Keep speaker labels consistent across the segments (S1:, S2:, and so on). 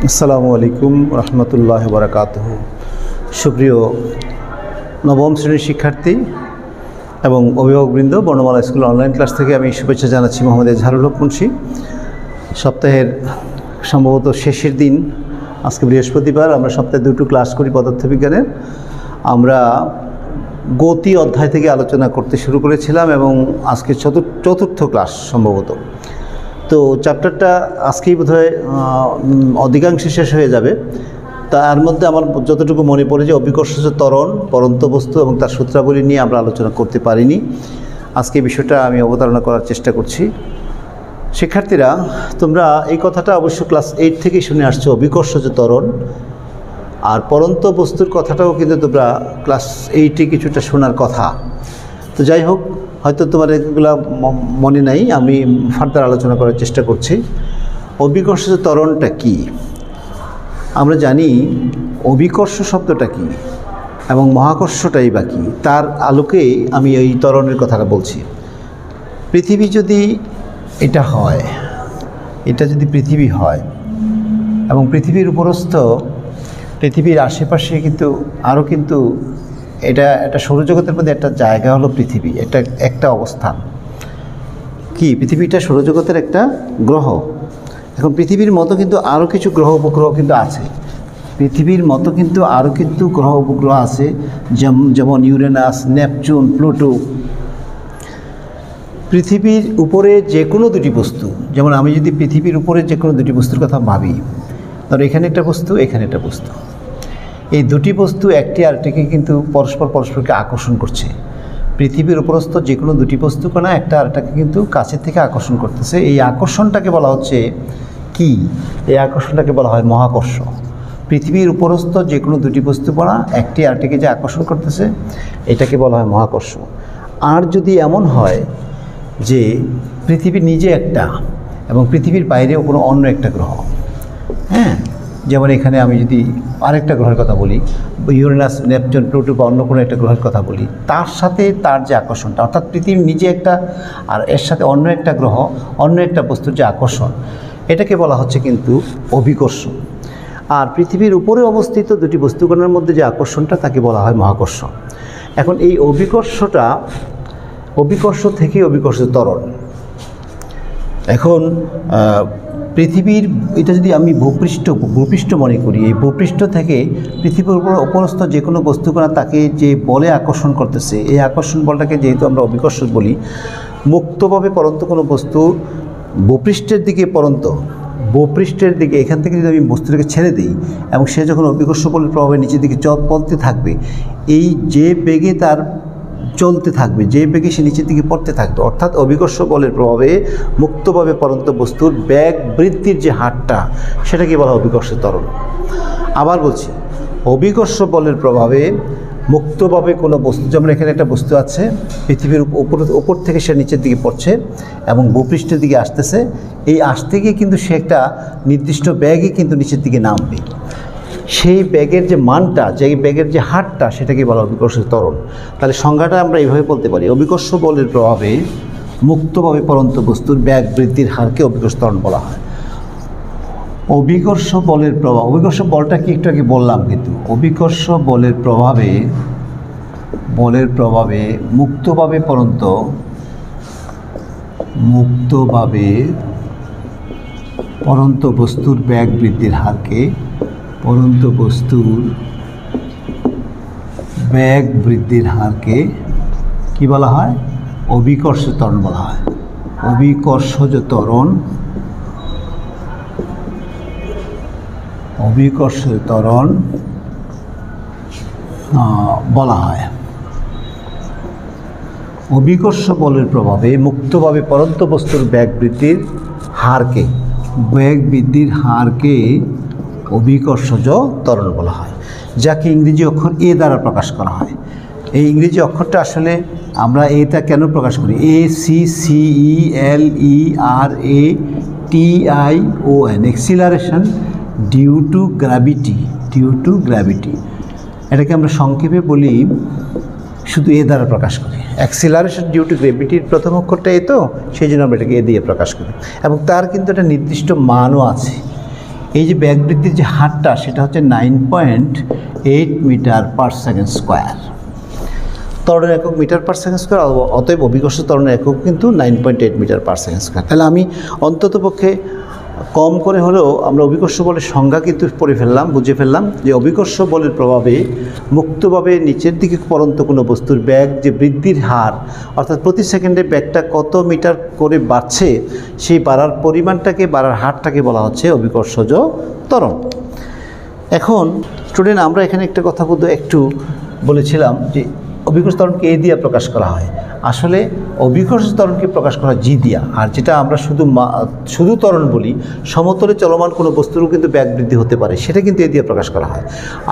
S1: আসসালামু আলাইকুম রহমতুল্লাহ বারাকাতুহ। সুপ্রিয় নবম শ্রেণীর শিক্ষার্থী এবং অভিভাবকবৃন্দ, বর্ণমালা স্কুল অনলাইন ক্লাস থেকে আমি শুভেচ্ছা জানাচ্ছি। মোহাম্মদ এজাহারুল হক মুন্সি। সপ্তাহের সম্ভবত শেষের দিন, আজকে বৃহস্পতিবার। আমরা সপ্তাহে দুটো ক্লাস করি পদার্থবিজ্ঞানের। আমরা গতি অধ্যায় থেকে আলোচনা করতে শুরু করেছিলাম এবং আজকে চতুর্থ ক্লাস সম্ভবত। তো চ্যাপ্টারটা আজকেই বোধহয় অধিকাংশ শেষ হয়ে যাবে। তার মধ্যে আমার যতটুকু মনে পড়ে যে অভিকর্ষজ ত্বরণ, পরন্ত বস্তু এবং তার সূত্রাবলী নিয়ে আমরা আলোচনা করতে পারিনি। আজকে বিষয়টা আমি অবতারণা করার চেষ্টা করছি। শিক্ষার্থীরা, তোমরা এই কথাটা অবশ্য ক্লাস 8 থেকেই শুনে আসছো, অভিকর্ষজ ত্বরণ আর পরন্ত বস্তুর কথাটাও কিন্তু তোমরা ক্লাস 8-এ কিছুটা শোনার কথা। তো যাই হোক, হয়তো তোমার এগুলো মনে নাই, আমি ফার্দার আলোচনা করার চেষ্টা করছি। অভিকর্ষজ ত্বরণটা কি? আমরা জানি অভিকর্ষ শব্দটা কি এবং মহাকর্ষটাই বা কী, তার আলোকেই আমি এই ত্বরণের কথাটা বলছি। পৃথিবী যদি এটা হয়, এটা যদি পৃথিবী হয় এবং পৃথিবীর উপরস্থ পৃথিবীর আশেপাশে কিন্তু আরও কিন্তু এটা একটা সৌরজগতের মধ্যে একটা জায়গা হলো পৃথিবী, এটা একটা অবস্থান। কি পৃথিবীটা সৌরজগতের একটা গ্রহ। এখন পৃথিবীর মতো কিন্তু আরও কিছু গ্রহ উপগ্রহ কিন্তু আছে। পৃথিবীর মতো কিন্তু আরও কিন্তু গ্রহ উপগ্রহ আছে, যেমন ইউরেনাস, নেপচুন, প্লুটো। পৃথিবীর উপরে যে কোনো দুটি বস্তু, যেমন আমি যদি পৃথিবীর উপরে যে কোনো দুটি বস্তুর কথা ভাবি, ধরো এখানে একটা বস্তু, এখানে একটা বস্তু, এই দুটি বস্তু একটি আরেকটিকে কিন্তু পরস্পরকে আকর্ষণ করছে। পৃথিবীর উপরস্থ যে কোনো দুটি বস্তু কণা একটা আরেকটাকে কিন্তু কাছের থেকে আকর্ষণ করতেছে। এই আকর্ষণটাকে বলা হচ্ছে কি? এই আকর্ষণটাকে বলা হয় মহাকর্ষ। পৃথিবীর উপরস্থ যে কোনো দুটি বস্তু কণা একটি আরেকটিকে যে আকর্ষণ করতেছে, এটাকে বলা হয় মহাকর্ষ। আর যদি এমন হয় যে পৃথিবী নিজে একটা এবং পৃথিবীর বাইরেও কোনো অন্য একটা গ্রহ, হ্যাঁ, যেমন এখানে আমি যদি আরেকটা গ্রহের কথা বলি, ইউরেনাস, নেপচুন, প্লুটো বা অন্য কোনো একটা গ্রহের কথা বলি, তার সাথে তার যে আকর্ষণটা, অর্থাৎ পৃথিবী নিজে একটা আর এর সাথে অন্য একটা গ্রহ, অন্য একটা বস্তুর যে আকর্ষণ, এটাকে বলা হচ্ছে কিন্তু অভিকর্ষ। আর পৃথিবীর উপরে অবস্থিত দুটি বস্তুকণার মধ্যে যে আকর্ষণটা, তাকে বলা হয় মহাকর্ষ। এখন এই অভিকর্ষটা, অভিকর্ষ থেকে অভিকর্ষ ত্বরণ। এখন পৃথিবীর এটা যদি আমি ভূপৃষ্ঠ মনে করি, এই ভূপৃষ্ঠ থেকে পৃথিবীর উপরস্থ যে কোনো বস্তুকণা তাকে যে বলে আকর্ষণ করতেছে, এই আকর্ষণ বলটাকে যেহেতু আমরা অভিকর্ষ বলি, মুক্তভাবে পরন্ত কোনো বস্তু ভূপৃষ্ঠের দিকে ভূপৃষ্ঠের দিকে এখান থেকে যদি আমি বস্তুটাকে ছেড়ে দিই এবং সে যখন অভিকর্ষ বলের প্রভাবে নিচের দিকে চলতে থাকবে, এই যে বেগে তার চলতে থাকবে, যে বেগে সে নিচের দিকে পড়তে থাকবে, অর্থাৎ অভিকর্ষ বলের প্রভাবে মুক্তভাবে পরন্ত বস্তুর বেগ বৃদ্ধির যে হারটা, সেটাকে বলা হয় অভিকর্ষ ত্বরণ। আবার বলছি, অভিকর্ষ বলের প্রভাবে মুক্তভাবে কোনো বস্তু, যেমন এখানে একটা বস্তু আছে, পৃথিবীর উপর থেকে সে নিচের দিকে পড়ছে এবং ভূপৃষ্ঠের দিকে আসতেছে, এই আসতে গিয়ে কিন্তু সে একটা নির্দিষ্ট ব্যাগে কিন্তু নিচের দিকে নামবে। সেই ব্যাগের যে মানটা, যে ব্যাগের যে হারটা, সেটাকে বলা অভিকর্ষ ত্বরণ। তাহলে সংজ্ঞাটা আমরা এইভাবে বলতে পারি, অভিকর্ষ বলের প্রভাবে মুক্তভাবে পরন্ত বস্তুর ব্যাগ বৃদ্ধির হারকে অভিকর্ষ ত্বরণ বলা হয়। অভিকর্ষ বলের প্রভাব, অভিকর্ষ বলটা কি একটু আগে বললাম, কিন্তু অভিকর্ষ বলের প্রভাবে মুক্তভাবে পরন্ত বস্তুর ব্যাগ বৃদ্ধির হারকে, পরন্ত বস্তুর ব্যাগ বৃদ্ধির হারকে কি বলা হয়? অভিকর্ষ ত্বরণ বলা হয়। অভিকর্ষজ ত্বরণ, বলা হয়। অভিকর্ষ বলের প্রভাবে মুক্তভাবে পরন্ত বস্তুর ব্যাগ বৃদ্ধির হারকে অভিকর্ষজ ত্বরণ বলা হয়, যাকে ইংরেজি অক্ষর এ দ্বারা প্রকাশ করা হয়। এই ইংরেজি অক্ষরটা আসলে আমরা এটা কেন প্রকাশ করি? ACCELERATION, acceleration due to gravity. এটাকে আমরা সংক্ষেপে বলি, শুধু এ দ্বারা প্রকাশ করি। অ্যাক্সিলারেশন ডিউ টু গ্র্যাভিটির প্রথম অক্ষরটা এ, তো সেই জন্য আমরা এটাকে এ দিয়ে প্রকাশ করি। এবং তার কিন্তু একটা নির্দিষ্ট মানও আছে। এই যে বেগ বৃদ্ধির যে হারটা সেটা হচ্ছে 9.8 মিটার পার সেকেন্ড স্কোয়ার। ত্বরণের একক মিটার পার সেকেন্ড স্কোয়ার, অতএব অভিকর্ষ ত্বরণের একক কিন্তু 9.8 মিটার পার সেকেন্ড স্কোয়ার। তাহলে আমি অন্ততপক্ষে কম করে হলেও আমরা অভিকর্ষ বলের সংজ্ঞা কিন্তু বুঝে ফেললাম যে অভিকর্ষ বলের প্রভাবে মুক্তভাবে নিচের দিকে পরন্ত কোনো বস্তুর ব্যাগ যে বৃদ্ধির হার, অর্থাৎ প্রতি সেকেন্ডে ব্যাগটা কত মিটার করে বাড়ছে, সেই বাড়ার পরিমাণটাকে, বাড়ার হারটাকে বলা হচ্ছে অভিকর্ষজ ত্বরণ। এখন স্টুডেন্ট, আমরা এখানে একটা কথা একটু বলেছিলাম যে অভিকর্ষ ত্বরণকে এ দিয়ে প্রকাশ করা হয়। আসলে অভিকর্ষ ত্বরণকে প্রকাশ করা হয় জি দিয়া, আর যেটা আমরা শুধু ত্বরণ বলি, সমতলে চলমান কোনো বস্তুরও কিন্তু ব্যাগ বৃদ্ধি হতে পারে, সেটা কিন্তু এ দিয়ে প্রকাশ করা হয়।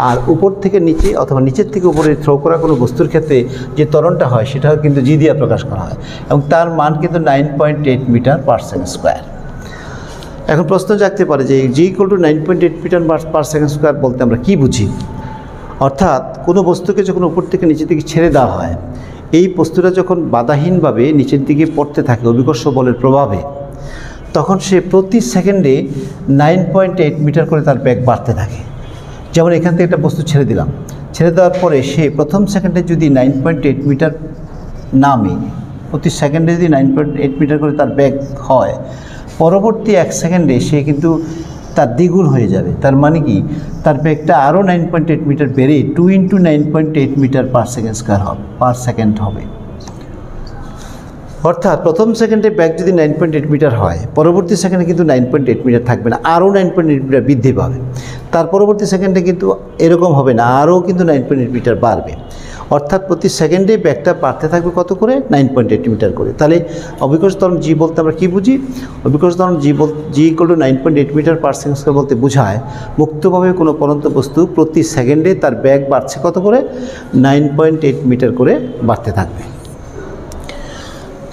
S1: আর উপর থেকে নিচে অথবা নিচের থেকে উপরে থ্রো করা কোনো বস্তুর ক্ষেত্রে যে ত্বরণটা হয় সেটা কিন্তু জি দিয়ে প্রকাশ করা হয়, এবং তার মান কিন্তু 9.8 মিটার পার সেকেন্ড স্কোয়ার। এখন প্রশ্ন জাগতে পারে যে g equal to 9.8 metre per second square বলতে আমরা কী বুঝি? অর্থাৎ কোনো বস্তুকে যখন উপর থেকে নিচের দিকে ছেড়ে দেওয়া হয়, এই বস্তুটা যখন বাধাহীনভাবে নিচের দিকে পড়তে থাকে অভিকর্ষ বলের প্রভাবে, তখন সে প্রতি সেকেন্ডে 9.8 মিটার করে তার বেগ বাড়তে থাকে। যেমন এখান থেকে একটা বস্তু ছেড়ে দিলাম, ছেড়ে দেওয়ার পরে সে প্রথম সেকেন্ডে যদি 9.8 মিটার নামে, প্রতি সেকেন্ডে যদি 9.8 মিটার করে তার বেগ হয়, পরবর্তী 1 সেকেন্ডে সে কিন্তু তার দ্বিগুণ হয়ে যাবে। তার মানে কি, তার বেগটা আরও 9.8 মিটার বেড়ে 2 × 9.8 মিটার পার সেকেন্ড হবে। অর্থাৎ প্রথম সেকেন্ডে ব্যাগ যদি 9.8 মিটার হয়, পরবর্তী সেকেন্ডে কিন্তু 9.8 মিটার থাকবে না, আরও 9.8 মিটার বৃদ্ধি পাবে। তার পরবর্তী সেকেন্ডে কিন্তু এরকম হবে না, আরও কিন্তু 9.8 মিটার বাড়বে। অর্থাৎ প্রতি সেকেন্ডে ব্যাগটা বাড়তে থাকবে কত করে? 9.8 মিটার করে। তাহলে অভিকর্ষ ত্বরণ জি বলতে আমরা কী বুঝি? অভিকর্ষ ত্বরণ g equal to 9.8 metre per second square বলতে বোঝায় মুক্তভাবে কোনো পরন্ত বস্তু প্রতি সেকেন্ডে তার ব্যাগ বাড়ছে কত করে? 9.8 মিটার করে বাড়তে থাকবে।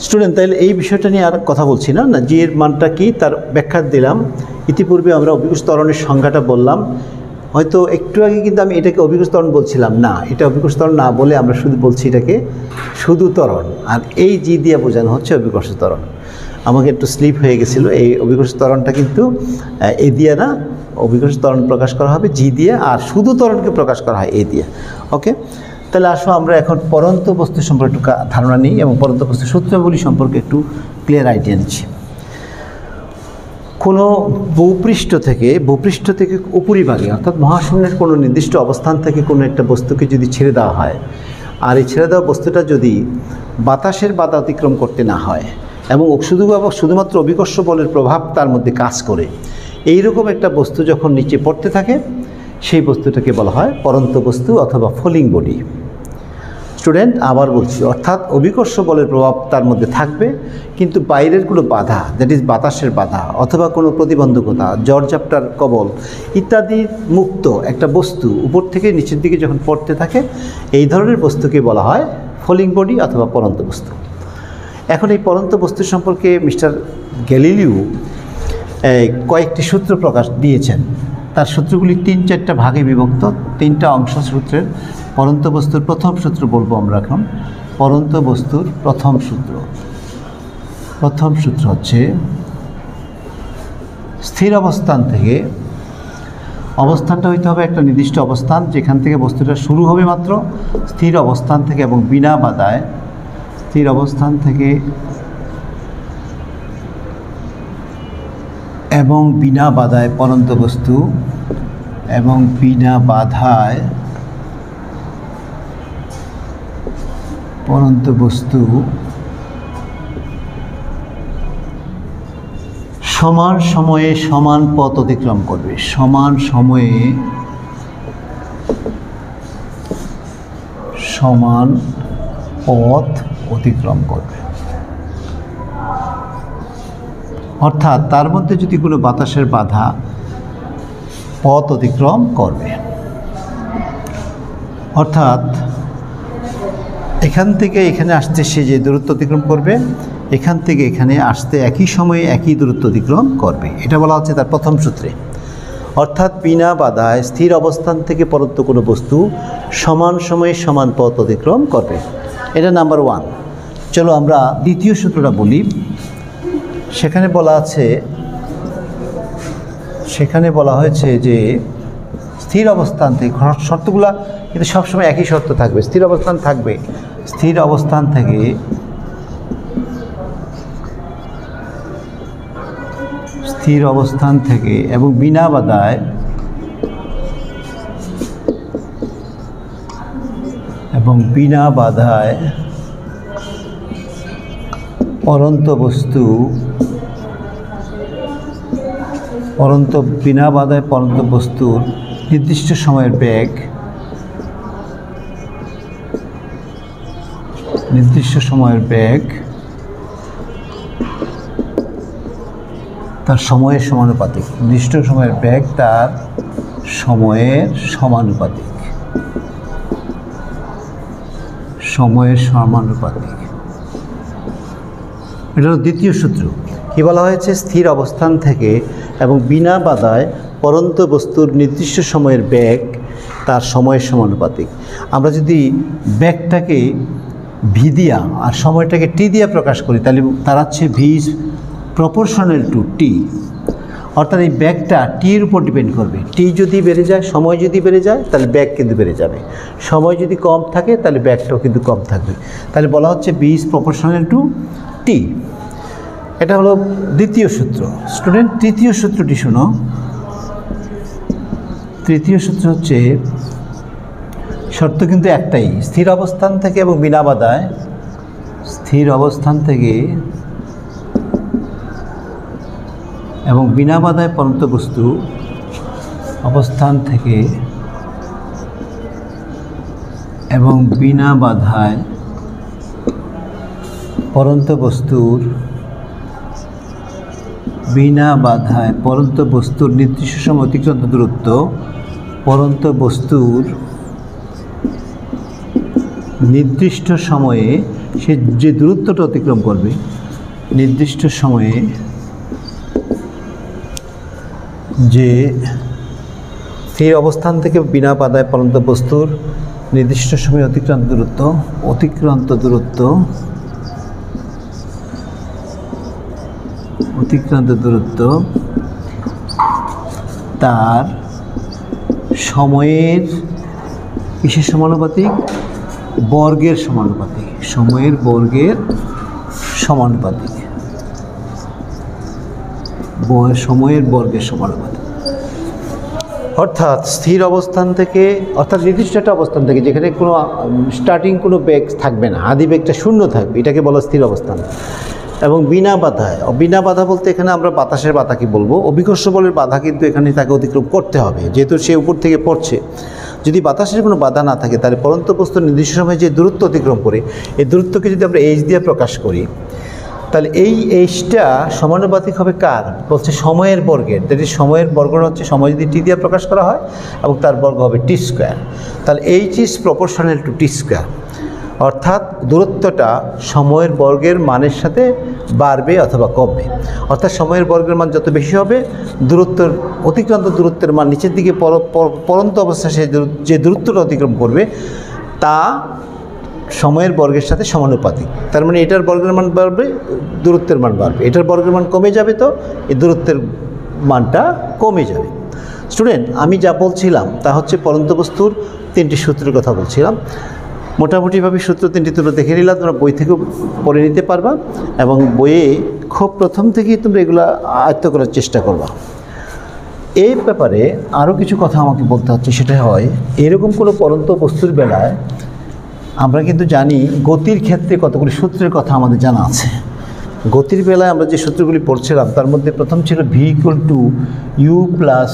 S1: স্টুডেন্ট, তাহলে এই বিষয়টা নিয়ে আর কথা বলছি না, জি এর মানটা কি তার ব্যাখ্যা দিলাম। ইতিপূর্বে আমরা অভিকর্ষ ত্বরণের সংজ্ঞাটা বললাম। হয়তো একটু আগে কিন্তু আমি এটাকে অভিকর্ষ ত্বরণ বলছিলাম না, এটা অভিকর্ষ ত্বরণ না বলে আমরা শুধু বলছি এটাকে শুধু ত্বরণ, আর এই জি দিয়ে বোঝানো হচ্ছে অভিকর্ষ ত্বরণ। আমাকে একটু স্লিপ হয়ে গেছিলো, এই অভিকর্ষ ত্বরণটা কিন্তু এ দিয়ে না, অভিকর্ষ ত্বরণ প্রকাশ করা হবে জি দিয়ে, আর শুধু ত্বরণকে প্রকাশ করা হয় এ দিয়ে। ওকে, তাহলে আসো আমরা এখন পরন্ত বস্তু সম্পর্কে একটু ধারণা নিই এবং পরন্ত বস্তুর সূত্রাবলী সম্পর্কে একটু ক্লিয়ার আইডিয়া নিচ্ছি। কোনো ভূপৃষ্ঠ থেকে উপরিভাগে, অর্থাৎ মহাশূন্যের কোনো নির্দিষ্ট অবস্থান থেকে কোনো একটা বস্তুকে যদি ছেড়ে দেওয়া হয়, আর এই ছেড়ে দেওয়া বস্তুটা যদি বাতাসের বাধা অতিক্রম করতে না হয় এবং শুধুমাত্র অভিকর্ষ বলের প্রভাব তার মধ্যে কাজ করে, এইরকম একটা বস্তু যখন নিচে পড়তে থাকে, সেই বস্তুটাকে বলা হয় পরন্ত বস্তু অথবা ফলিং বডি। স্টুডেন্ট, আবার বলছি, অর্থাৎ অভিকর্ষ বলের প্রভাব তার মধ্যে থাকবে, কিন্তু বাইরের কোনো বাধা, দ্যাট ইজ বাতাসের বাধা অথবা কোনো প্রতিবন্ধকতা, ঝড়ঝাপটার কবল ইত্যাদি মুক্ত একটা বস্তু উপর থেকে নিচের দিকে যখন পড়তে থাকে, এই ধরনের বস্তুকে বলা হয় ফলিং বডি অথবা পরন্ত বস্তু। এখন এই পরন্ত বস্তু সম্পর্কে মিস্টার গ্যালিলিও কয়েকটি সূত্র প্রকাশ দিয়েছেন। তার সূত্রগুলি 3-4টা ভাগে বিভক্ত, 3টা অংশ সূত্রের। পরন্ত বস্তুর প্রথম সূত্র বলবো আমরা এখন। পরন্ত বস্তুর প্রথম সূত্র হচ্ছে স্থির অবস্থান থেকে, অবস্থানটা হইতে হবে একটা নির্দিষ্ট অবস্থান যেখান থেকে বস্তুটা শুরু হবে মাত্র, স্থির অবস্থান থেকে এবং বিনা বাধায়, স্থির অবস্থান থেকে এবং বিনা বাধায় পরন্ত বস্তু, এবং বিনা বাধায় পরন্ত বস্তু সমান সময়ে সমান পথ অতিক্রম করবে, সমান সময়ে সমান পথ অতিক্রম করবে। অর্থাৎ তার মধ্যে যদি কোনো বাতাসের বাধা পথ অতিক্রম করবে, অর্থাৎ এখান থেকে এখানে আসতে সে যে দূরত্ব অতিক্রম করবে, এখান থেকে এখানে আসতে একই সময়ে একই দূরত্ব অতিক্রম করবে, এটা বলা হচ্ছে তার প্রথম সূত্রে। অর্থাৎ বিনা বাধায় স্থির অবস্থান থেকে পরন্ত কোনো বস্তু সমান সময়ে সমান পথ অতিক্রম করবে, এটা নাম্বার 1। চলো আমরা দ্বিতীয় সূত্রটা বলি। সেখানে বলা আছে সেখানে বলা হয়েছে যে স্থির অবস্থান থেকে, শর্তগুলা কিন্তু সবসময় একই শর্ত থাকবে, স্থির অবস্থান থাকবে, স্থির অবস্থান থেকে এবং বিনা বাধায় পরন্ত বস্তু বস্তুর নির্দিষ্ট সময়ের বেগ তার সময়ের সমানুপাতিক, নির্দিষ্ট সময়ের বেগ তার সময়ের সমানুপাতিক। এটা হলো দ্বিতীয় সূত্র। কি বলা হয়েছে? স্থির অবস্থান থেকে এবং বিনা বাধায় পরন্ত বস্তুর নির্দিষ্ট সময়ের বেগ তার সময়ের সমানুপাতিক। আমরা যদি বেগটাকে ভি দিয়া আর সময়টাকে টি দিয়া প্রকাশ করি, তাহলে তার হচ্ছে ভি প্রপোর্শনাল টু টি, অর্থাৎ এই বেগটা টির উপর ডিপেন্ড করবে। টি যদি বেড়ে যায়, সময় যদি বেড়ে যায়, তাহলে বেগ কিন্তু বেড়ে যাবে। সময় যদি কম থাকে তাহলে বেগটাও কিন্তু কম থাকবে। তাহলে বলা হচ্ছে ভি ইজ প্রপোর্শনাল টু টি। এটা হলো দ্বিতীয় সূত্র। স্টুডেন্ট, তৃতীয় সূত্রটি শোনো। তৃতীয় সূত্র হচ্ছে, শর্ত কিন্তু একটাই, স্থির অবস্থান থেকে এবং বিনা বাধায়, পরন্ত বস্তু অবস্থান থেকে এবং বিনা বাধায় পরন্ত বস্তুর নির্দিষ্ট সময় অতিক্রান্ত দূরত্ব, পরন্ত বস্তুর নির্দিষ্ট সময়ে সে যে দূরত্বটা অতিক্রম করবে, নির্দিষ্ট সময়ে যে স্থির অবস্থান থেকে বিনা বাধায় পরন্ত বস্তুর নির্দিষ্ট সময়ে অতিক্রান্ত দূরত্ব তার সময়ের কিসের সমানুপাতিক? বর্গের সমানুপাতিক। সময়ের বর্গের সমানুপাতিক। অর্থাৎ স্থির অবস্থান থেকে, অর্থাৎ নির্দিষ্ট একটা অবস্থান থেকে, যেখানে কোনো স্টার্টিং কোনো বেগ থাকবে না, আদি বেগটা শূন্য থাকবে, এটাকে বলা স্থির অবস্থান। এবং বিনা বাধা বলতে এখানে আমরা বাতাসের বাধাকে বলবো। অভিকর্ষ বলের বাধা কিন্তু এখানে তাকে অতিক্রম করতে হবে, যেহেতু সে উপর থেকে পড়ছে। যদি বাতাসের কোনো বাধা না থাকে, তাহলে পরন্ত বস্তুর নির্দিষ্ট সময়ে যে দূরত্ব অতিক্রম করে, এই দূরত্বকে যদি আমরা এইচ দিয়ে প্রকাশ করি, তাহলে এই এইচটা সমানুপাতিক হবে কার? বলছে সময়ের বর্গের। যদি সময়ের বর্গটা হচ্ছে, সময় যদি টি দিয়ে প্রকাশ করা হয় এবং তার বর্গ হবে টি স্কোয়ার, তাহলে H is proportional to T square. অর্থাৎ দূরত্বটা সময়ের বর্গের মানের সাথে বাড়বে অথবা কমবে। অর্থাৎ সময়ের বর্গের মান যত বেশি হবে, অতিক্রান্ত দূরত্বের মান নিচের দিকে পরন্ত অবস্থায় সে যে দূরত্বটা অতিক্রম করবে তা সময়ের বর্গের সাথে সমানুপাতিক। তার মানে এটার বর্গের মান বাড়বে, দূরত্বের মান বাড়বে। এটার বর্গের মান কমে যাবে, তো এই দূরত্বের মানটা কমে যাবে। স্টুডেন্ট, আমি যা বলছিলাম তা হচ্ছে পরন্ত বস্তুর তিনটি সূত্রের কথা বলছিলাম। মোটামুটিভাবে সূত্র তিনটি তোমরা দেখে নিলাম, তোমরা বই থেকেও পড়ে নিতে পারবা এবং বইয়ে খুব প্রথম থেকেই তোমরা এগুলো আয়ত্ত করার চেষ্টা করবা। এই ব্যাপারে আরও কিছু কথা আমাকে বলতে হচ্ছে। সেটা হয়, এরকম কোনো পরন্ত বস্তুর বেলায় আমরা কিন্তু জানি গতির ক্ষেত্রে কতগুলি সূত্রের কথা আমাদের জানা আছে। গতির বেলায় আমরা যে সূত্রগুলি পড়ছিলাম তার মধ্যে প্রথম ছিল v equal to u plus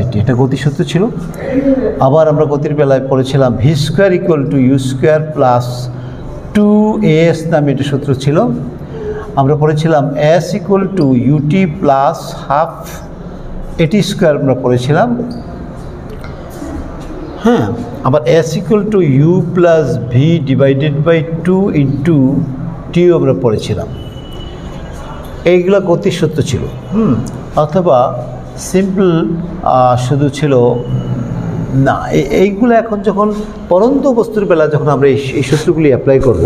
S1: a t, এটা গতিসূত্র ছিল। আবার আমরা গতির বেলায় পড়েছিলাম v square equal to u square plus 2as নামে একটা সূত্র ছিল। আমরা পড়েছিলাম s equal to u t plus half a t square আমরা পড়েছিলাম। হ্যাঁ, আবার s equal to u plus v divided by 2 into t আমরা পড়েছিলাম। এইগুলো গতির সূত্র ছিল। অথবা সিম্পল শুধু ছিল না, এইগুলো এখন যখন পরন্ত বস্তুর বেলা যখন আমরা এই সূত্রগুলি অ্যাপ্লাই করব,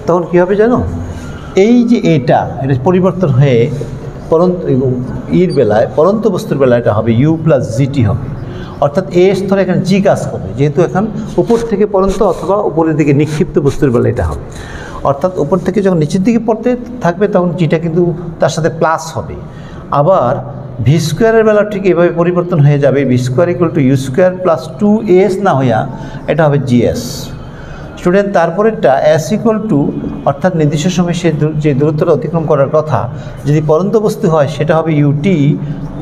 S1: তখন কী হবে জানো? এই যে এটা পরিবর্তন হয়ে পরন্ত বস্তুর বেলায় এটা হবে ইউ প্লাস জিটি হবে, অর্থাৎ এ স্তরে এখানে জি কাজ করবে, যেহেতু এখন উপর থেকে পরন্ত অথবা উপরের দিকে নিক্ষিপ্ত বস্তুর বেলায় এটা হবে, অর্থাৎ উপর থেকে যখন নিচের দিকে পড়তে থাকবে তখন জিটা কিন্তু তার সাথে প্লাস হবে। আবার ভি স্কোয়ারের বেলা ঠিক এভাবে পরিবর্তন হয়ে যাবে, v square equal to u square plus 2s না হইয়া এটা হবে জিএস। স্টুডেন্ট তারপরেরটা এস ইকুয়াল টু, অর্থাৎ নির্দিষ্ট সময় সে যে দূরত্বটা অতিক্রম করার কথা যদি পরন্ত বস্তু হয় সেটা হবে ইউটি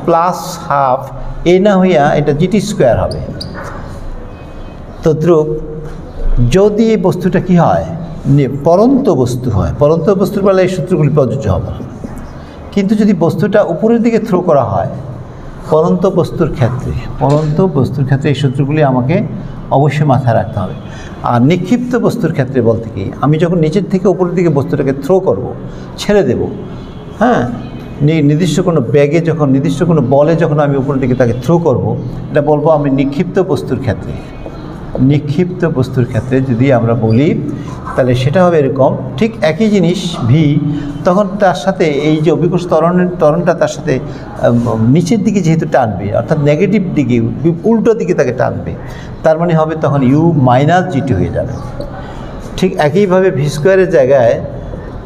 S1: প্লাস হাফ এ না হইয়া এটা জিটি স্কোয়ার হবে। তদ্রূপ যদি এই বস্তুটা কি হয়, পরন্ত বস্তু হয়, পরন্ত বস্তুর বেলায় এই সূত্রগুলি প্রযোজ্য হবে। কিন্তু যদি বস্তুটা উপরের দিকে থ্রো করা হয় পরন্ত বস্তুর ক্ষেত্রে এই সূত্রগুলি আমাকে অবশ্যই মাথায় রাখতে হবে। আর নিক্ষিপ্ত বস্তুর ক্ষেত্রে বলতে কি, আমি যখন নিচের থেকে উপরের দিকে বস্তুটাকে থ্রো করব, ছেড়ে দেব, হ্যাঁ, নির্দিষ্ট কোনো ব্যাগে যখন নির্দিষ্ট কোনো বলে যখন আমি উপরের দিকে তাকে থ্রো করব, এটা বলবো আমি নিক্ষিপ্ত বস্তুর ক্ষেত্রে যদি আমরা বলি তাহলে সেটা হবে এরকম, ঠিক একই জিনিস ভি, তখন তার সাথে এই যে অভিকর্ষ ত্বরণটা তার সাথে নিচের দিকে যেহেতু টানবে, অর্থাৎ নেগেটিভ দিকে উল্টো দিকে তাকে টানবে, তার মানে হবে তখন ইউ মাইনাস জিটি হয়ে যাবে। ঠিক একইভাবে ভি স্কোয়ারের জায়গায়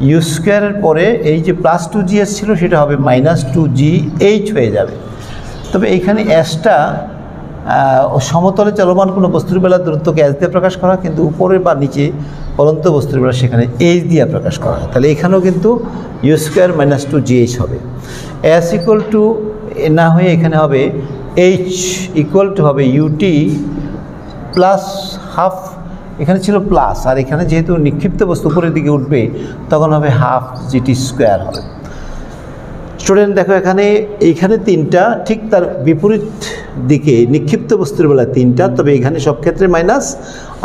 S1: ইউ স্কোয়ারের পরে এই যে প্লাস 2gh ছিল সেটা হবে মাইনাস 2gh হয়ে যাবে। তবে এইখানে এসটা সমতলে চলমান কোনো বস্তুর বেলা দূরত্বকে এস দিয়ে প্রকাশ করা, কিন্তু উপরে বা নিচে পরন্ত বস্তুর বেলা সেখানে এইচ দিয়ে প্রকাশ করা হয়। তাহলে এখানেও কিন্তু ইউ স্কোয়ার মাইনাস 2gh হবে। এস ইকুয়াল টু না হয়ে এখানে হবে এইচ ইকুয়াল টু হবে ইউটি প্লাস হাফ, এখানে ছিল প্লাস, আর এখানে যেহেতু নিক্ষিপ্ত বস্তু উপরের দিকে উঠবে তখন হবে হাফ জিটি স্কোয়ার হবে। স্টুডেন্ট দেখো এইখানে তিনটা, ঠিক তার বিপরীত দিকে নিক্ষিপ্ত বস্তুর বেলায় তিনটা, তবে এখানে সব ক্ষেত্রে মাইনাস,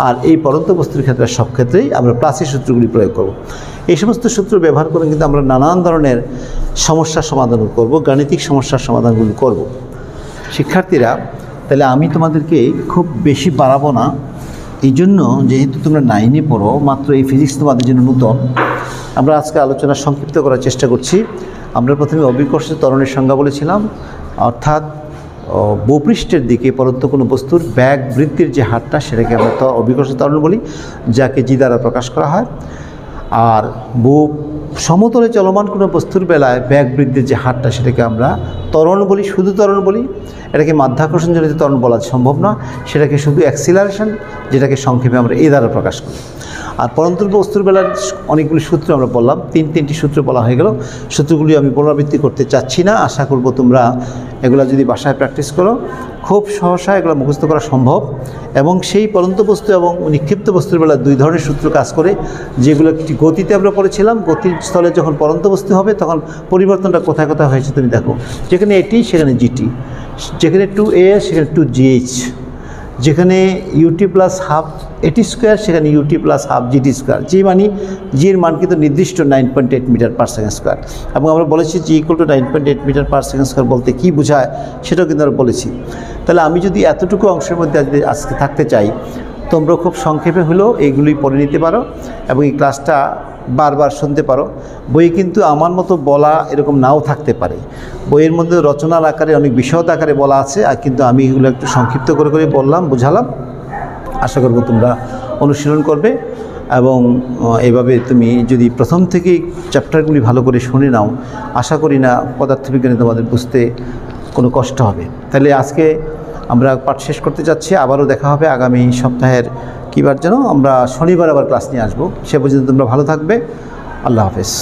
S1: আর এই পরন্ত বস্তুর ক্ষেত্রে সব ক্ষেত্রেই আমরা প্লাসের সূত্রগুলি প্রয়োগ করব। এই সমস্ত সূত্র ব্যবহার করে কিন্তু আমরা নানান ধরনের সমস্যার সমাধান করব, গাণিতিক সমস্যার সমাধানগুলো করব। শিক্ষার্থীরা, তাহলে আমি তোমাদেরকে খুব বেশি বাড়াবো না, এই জন্য যেহেতু তোমরা 9-এ পড়ো, মাত্র এই ফিজিক্স তোমাদের জন্য নতুন, আমরা আজকে আলোচনা সংক্ষিপ্ত করার চেষ্টা করছি। আমরা প্রথমে অভিকর্ষ ত্বরণের সংজ্ঞা বলেছিলাম, অর্থাৎ ভূপৃষ্ঠের দিকে পরন্ত কোনো বস্তুর ব্যাগ বৃদ্ধির যে হারটা সেটাকে আমরা অভিকর্ষ ত্বরণ বলি, যাকে জি দ্বারা প্রকাশ করা হয়। আর সমতলে চলমান কোনো বস্তুর বেলায় ব্যাগ বৃদ্ধির যে হারটা সেটাকে আমরা ত্বরণ বলি, শুধু ত্বরণ বলি। এটাকে মাধ্যাকর্ষণজনিত ত্বরণ বলা সম্ভব না, সেটাকে শুধু অ্যাক্সিলারেশন, যেটাকে সংক্ষেপে আমরা এ দ্বারা প্রকাশ করি। আর পরন্ত বস্তুর বেলার অনেকগুলি সূত্র আমরা বললাম, তিনটি সূত্র বলা হয়ে গেল। সূত্রগুলি আমি পুনরাবৃত্তি করতে চাচ্ছি না, আশা করব তোমরা এগুলো যদি বাসায় প্র্যাকটিস করো খুব সহসা এগুলো মুখস্থ করা সম্ভব। এবং সেই পরন্ত বস্তু এবং নিক্ষিপ্ত বস্তুর বেলা দুই ধরনের সূত্র কাজ করে, যেগুলো গতিতে আমরা পড়েছিলাম। গতির স্থলে যখন পরন্ত বস্তু হবে তখন পরিবর্তনটা কোথায় কোথায় হয়েছে তুমি দেখো, যেখানে এটি সেখানে জিটি, যেখানে 2a সেখানে 2gh, যেখানে u t plus half a t square সেখানে u t plus half g t square. G মানে জির মান কিন্তু নির্দিষ্ট 9.8 মিটার পার সেকেন্ড স্কোয়ার, এবং আমরা বলেছি g equal to 9.8 metre per second square বলতে কী বোঝায় সেটাও কিন্তু আমরা বলেছি। তাহলে আমি যদি এতটুকু অংশের মধ্যে আজকে থাকতে চাই, তোমরা খুব সংক্ষেপে হলেও এইগুলোই পড়ে নিতে পারো এবং এই ক্লাসটা বারবার শুনতে পারো। বইয়ে কিন্তু আমার মতো বলা এরকম নাও থাকতে পারে, বইয়ের মধ্যে রচনার আকারে অনেক বিশদ আকারে বলা আছে, আর কিন্তু আমি এগুলো একটু সংক্ষিপ্ত করে বললাম, বুঝালাম। আশা করব তোমরা অনুশীলন করবে, এবং এভাবে তুমি যদি প্রথম থেকেই চ্যাপ্টারগুলি ভালো করে শুনে নাও, আশা করি না পদার্থবিজ্ঞানে তোমাদের বুঝতে কোনো কষ্ট হবে। তাহলে আজকে আমরা পাঠ শেষ করতে যাচ্ছি, আবারও দেখা হবে আগামী সপ্তাহের কিবার যেন আমরা শনিবার আবার ক্লাস নিয়ে আসবো। সে পর্যন্ত তোমরা ভালো থাকবে। আল্লাহ হাফেজ।